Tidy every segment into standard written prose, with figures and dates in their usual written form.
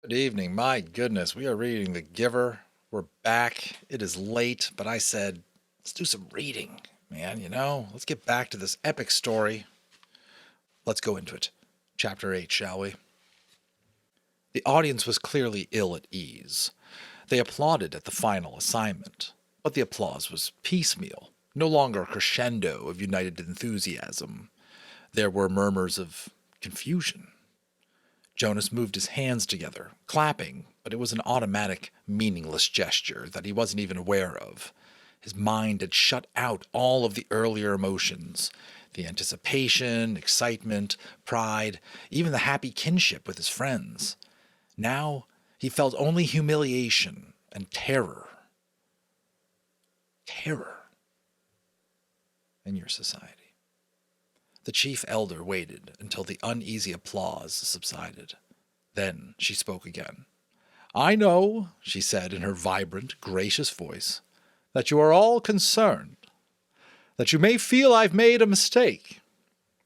Good evening. My goodness, we are reading The Giver. We're back. It is late, but I said, let's do some reading, man, Let's get back to this epic story. Let's go into it. Chapter 8, shall we? The audience was clearly ill at ease. They applauded at the final assignment, but the applause was piecemeal, no longer a crescendo of united enthusiasm. There were murmurs of confusion. Jonas moved his hands together, clapping, but it was an automatic, meaningless gesture that he wasn't even aware of. His mind had shut out all of the earlier emotions, the anticipation, excitement, pride, even the happy kinship with his friends. Now he felt only humiliation and terror. Terror in your society. The chief elder waited until the uneasy applause subsided. Then she spoke again. "I know," she said in her vibrant, gracious voice, "that you are all concerned, that you may feel I've made a mistake."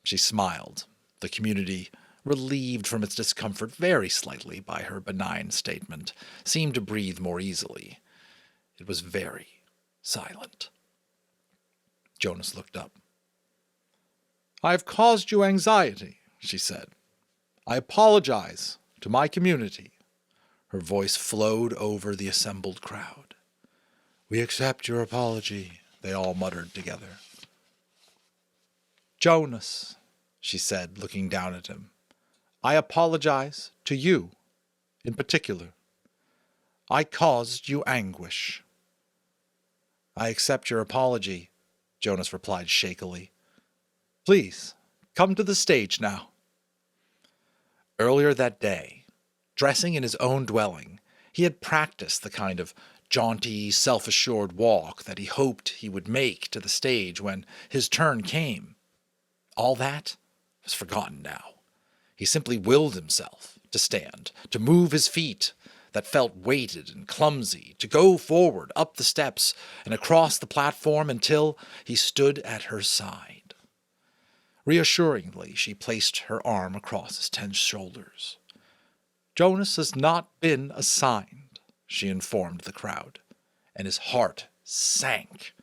She smiled, the community, relieved from its discomfort very slightly by her benign statement, seemed to breathe more easily. It was very silent. Jonas looked up. "I have caused you anxiety," she said. "I apologize to my community." Her voice flowed over the assembled crowd. "We accept your apology," they all muttered together. "Jonas," she said, looking down at him, "I apologize to you in particular. I caused you anguish." "I accept your apology," Jonas replied shakily. "Please, come to the stage now." Earlier that day, dressing in his own dwelling, he had practiced the kind of jaunty, self-assured walk that he hoped he would make to the stage when his turn came. All that was forgotten now. He simply willed himself to stand, to move his feet that felt weighted and clumsy, to go forward up the steps and across the platform until he stood at her side. Reassuringly, she placed her arm across his tense shoulders. "Jonas has not been assigned," she informed the crowd, and his heart sank.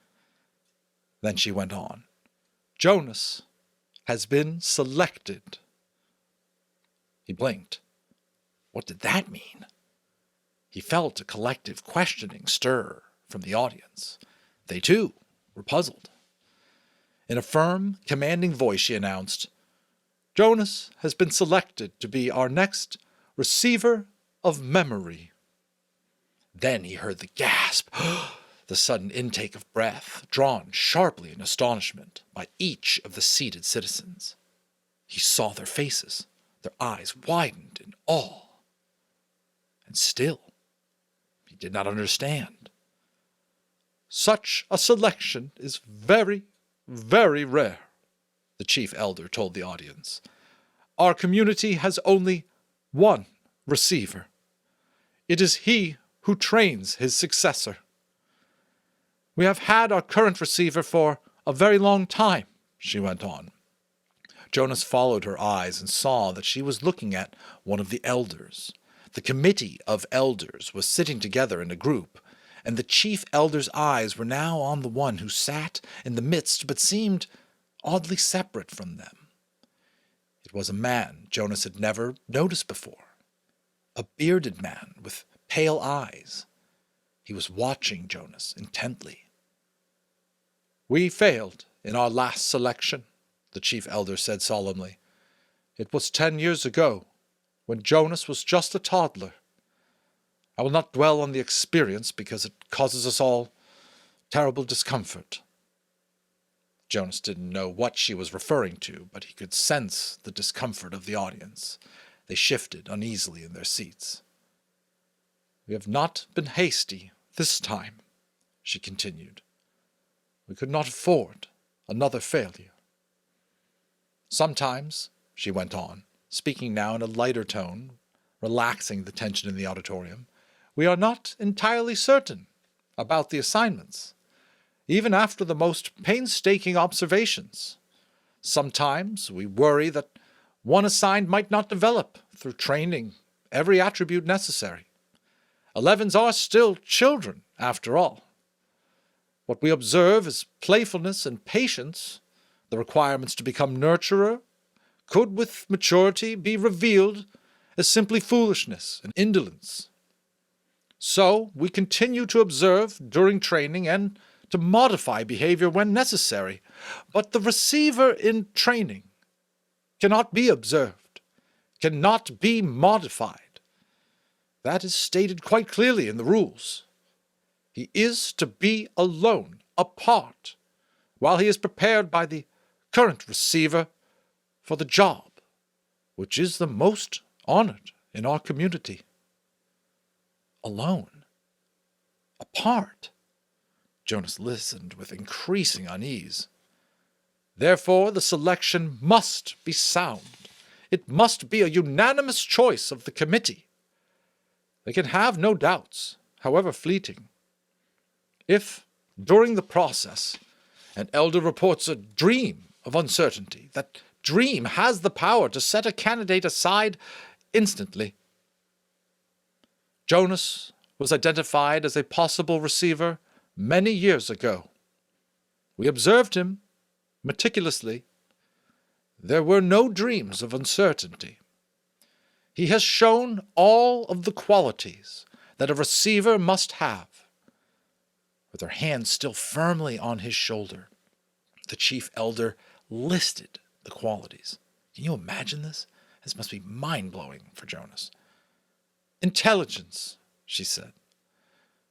Then she went on. "Jonas has been selected." He blinked. What did that mean? He felt a collective questioning stir from the audience. They, too, were puzzled. In a firm, commanding voice, she announced, "Jonas has been selected to be our next receiver of memory." Then he heard the gasp, the sudden intake of breath, drawn sharply in astonishment by each of the seated citizens. He saw their faces, their eyes widened in awe. And still, he did not understand. "Such a selection is very, very rare," the chief elder told the audience. "Our community has only one receiver. It is he who trains his successor. We have had our current receiver for a very long time," she went on. Jonas followed her eyes and saw that she was looking at one of the elders. The committee of elders was sitting together in a group, and the chief elder's eyes were now on the one who sat in the midst but seemed oddly separate from them. It was a man Jonas had never noticed before, a bearded man with pale eyes. He was watching Jonas intently. "We failed in our last selection," the chief elder said solemnly. "It was 10 years ago, when Jonas was just a toddler. I will not dwell on the experience because it causes us all terrible discomfort." Jonas didn't know what she was referring to, but he could sense the discomfort of the audience. They shifted uneasily in their seats. "We have not been hasty this time," she continued. "We could not afford another failure. Sometimes," she went on, speaking now in a lighter tone, relaxing the tension in the auditorium, "we are not entirely certain about the assignments, even after the most painstaking observations. Sometimes we worry that one assigned might not develop through training every attribute necessary. 11s are still children, after all. What we observe is playfulness and patience. The requirements to become nurturer could, with maturity, be revealed as simply foolishness and indolence. So we continue to observe during training and to modify behavior when necessary. But the receiver in training cannot be observed, cannot be modified. That is stated quite clearly in the rules. He is to be alone, apart, while he is prepared by the current receiver for the job, which is the most honored in our community. Alone, apart. Jonas listened with increasing unease. Therefore, the selection must be sound. It must be a unanimous choice of the committee. They can have no doubts, however fleeting. If, during the process, an elder reports a dream of uncertainty, that dream has the power to set a candidate aside instantly. Jonas was identified as a possible receiver many years ago. We observed him meticulously. There were no dreams of uncertainty. He has shown all of the qualities that a receiver must have. With her hand still firmly on his shoulder, the chief elder listed the qualities. Can you imagine this? This must be mind-blowing for Jonas. Intelligence, she said.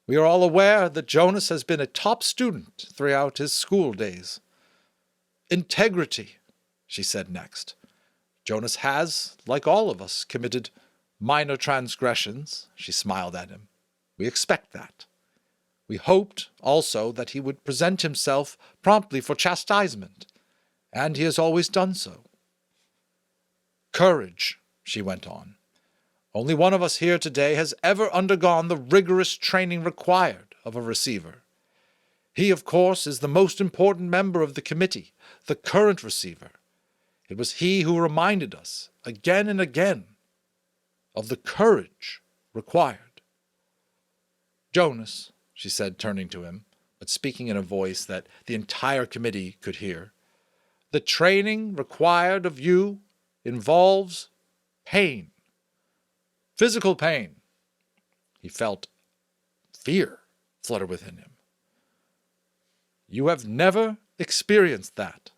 We are all aware that Jonas has been a top student throughout his school days. Integrity, she said next. Jonas has, like all of us, committed minor transgressions. She smiled at him. We expect that. We hoped also that he would present himself promptly for chastisement, and he has always done so. Courage, she went on. Only one of us here today has ever undergone the rigorous training required of a receiver. He, of course, is the most important member of the committee, the current receiver. It was he who reminded us, again and again, of the courage required. Jonas, she said, turning to him, but speaking in a voice that the entire committee could hear, the training required of you involves pain. Physical pain. He felt fear flutter within him. You have never experienced that.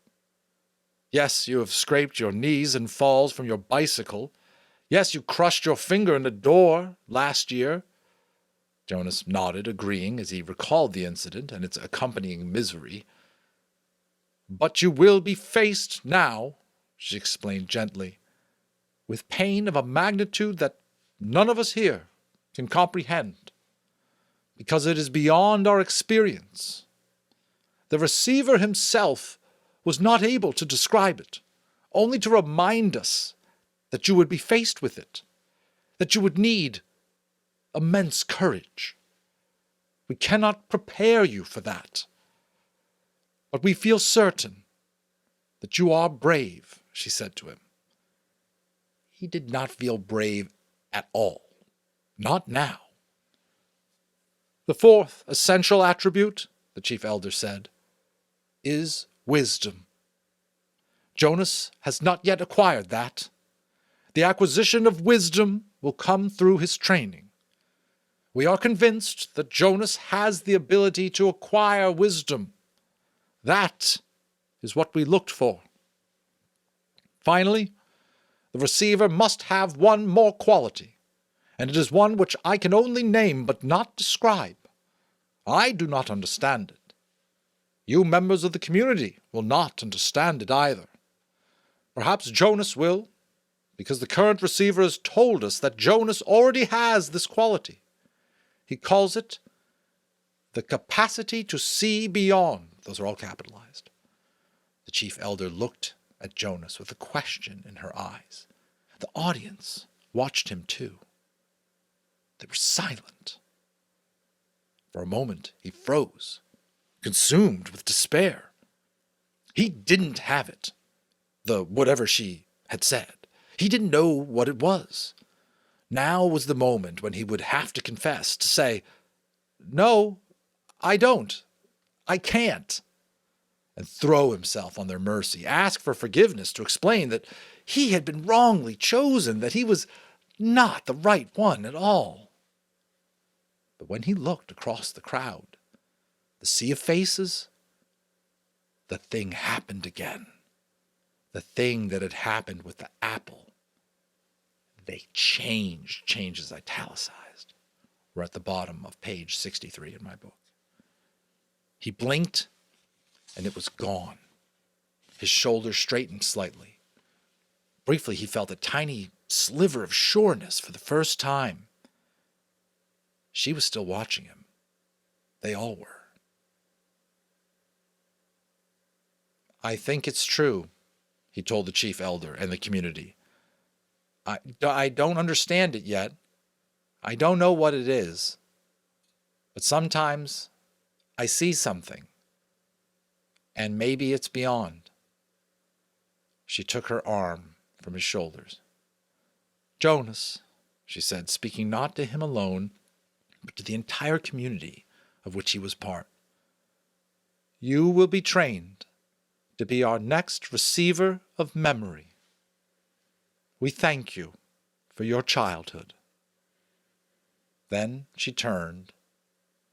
Yes, you have scraped your knees in falls from your bicycle. Yes, you crushed your finger in a door last year. Jonas nodded, agreeing as he recalled the incident and its accompanying misery. But you will be faced now, she explained gently, with pain of a magnitude that none of us here can comprehend, because it is beyond our experience. The receiver himself was not able to describe it, only to remind us that you would be faced with it, that you would need immense courage. We cannot prepare you for that. But we feel certain that you are brave, she said to him. He did not feel brave at all. Not now. The fourth essential attribute, the chief elder said, is wisdom. Jonas has not yet acquired that. The acquisition of wisdom will come through his training. We are convinced that Jonas has the ability to acquire wisdom. That is what we looked for. Finally, the receiver must have one more quality, and it is one which I can only name but not describe. I do not understand it. You members of the community will not understand it either. Perhaps Jonas will, because the current receiver has told us that Jonas already has this quality. He calls it the capacity to see beyond. Those are all capitalized. The chief elder looked at Jonas with a question in her eyes. The audience watched him too. They were silent. For a moment he froze, consumed with despair. He didn't have it, the whatever she had said. He didn't know what it was. Now was the moment when he would have to confess, to say, "No, I don't. I can't," and throw himself on their mercy, ask for forgiveness, to explain that he had been wrongly chosen, that he was not the right one at all. But when he looked across the crowd, the sea of faces, the thing happened again. The thing that had happened with the apple. They changed. Change is italicized. We're at the bottom of page 63 in my book. He blinked, and it was gone. His shoulders straightened slightly. Briefly, he felt a tiny sliver of sureness for the first time. She was still watching him. They all were. "I think it's true," he told the chief elder and the community. I don't understand it yet. I don't know what it is. But sometimes I see something, and maybe it's beyond." She took her arm from his shoulders. "Jonas," she said, speaking not to him alone, but to the entire community of which he was part, "you will be trained to be our next receiver of memory. We thank you for your childhood." Then she turned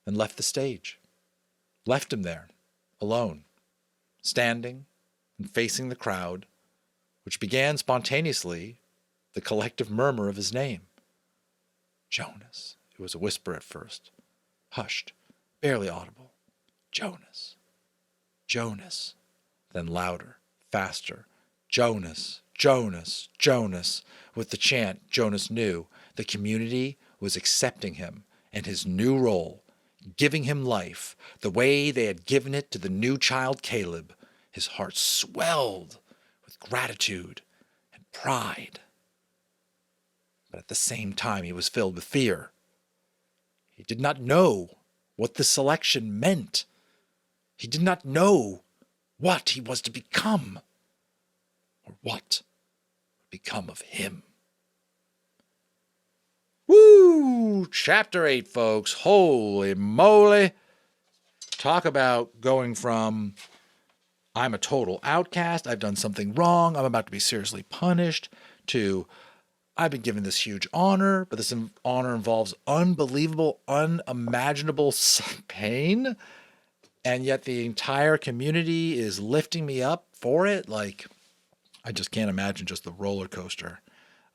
and left the stage, left him there, alone, standing and facing the crowd, which began spontaneously the collective murmur of his name. "Jonas." It was a whisper at first, hushed, barely audible. "Jonas, Jonas." Then louder, faster. "Jonas, Jonas, Jonas." With the chant, Jonas knew the community was accepting him and his new role, giving him life the way they had given it to the new child Caleb. His heart swelled with gratitude and pride. But at the same time, he was filled with fear. He did not know what the selection meant. He did not know what he was to become, or what would become of him. Woo! Chapter 8, folks. Holy moly. Talk about going from "I'm a total outcast, I've done something wrong, I'm about to be seriously punished," to "I've been given this huge honor, but this honor involves unbelievable, unimaginable pain, and yet the entire community is lifting me up for it." Like, I just can't imagine just the roller coaster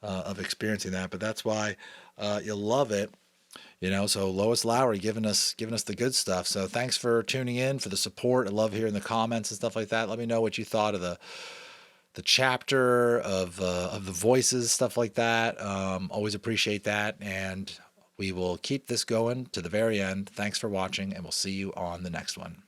of experiencing that. But that's why you'll love it. So Lois Lowry giving us the good stuff. So thanks for tuning in, for the support. I love hearing the comments and stuff like that. Let me know what you thought of the chapter, of the voices, stuff like that. Always appreciate that, and we will keep this going to the very end. Thanks for watching, and we'll see you on the next one.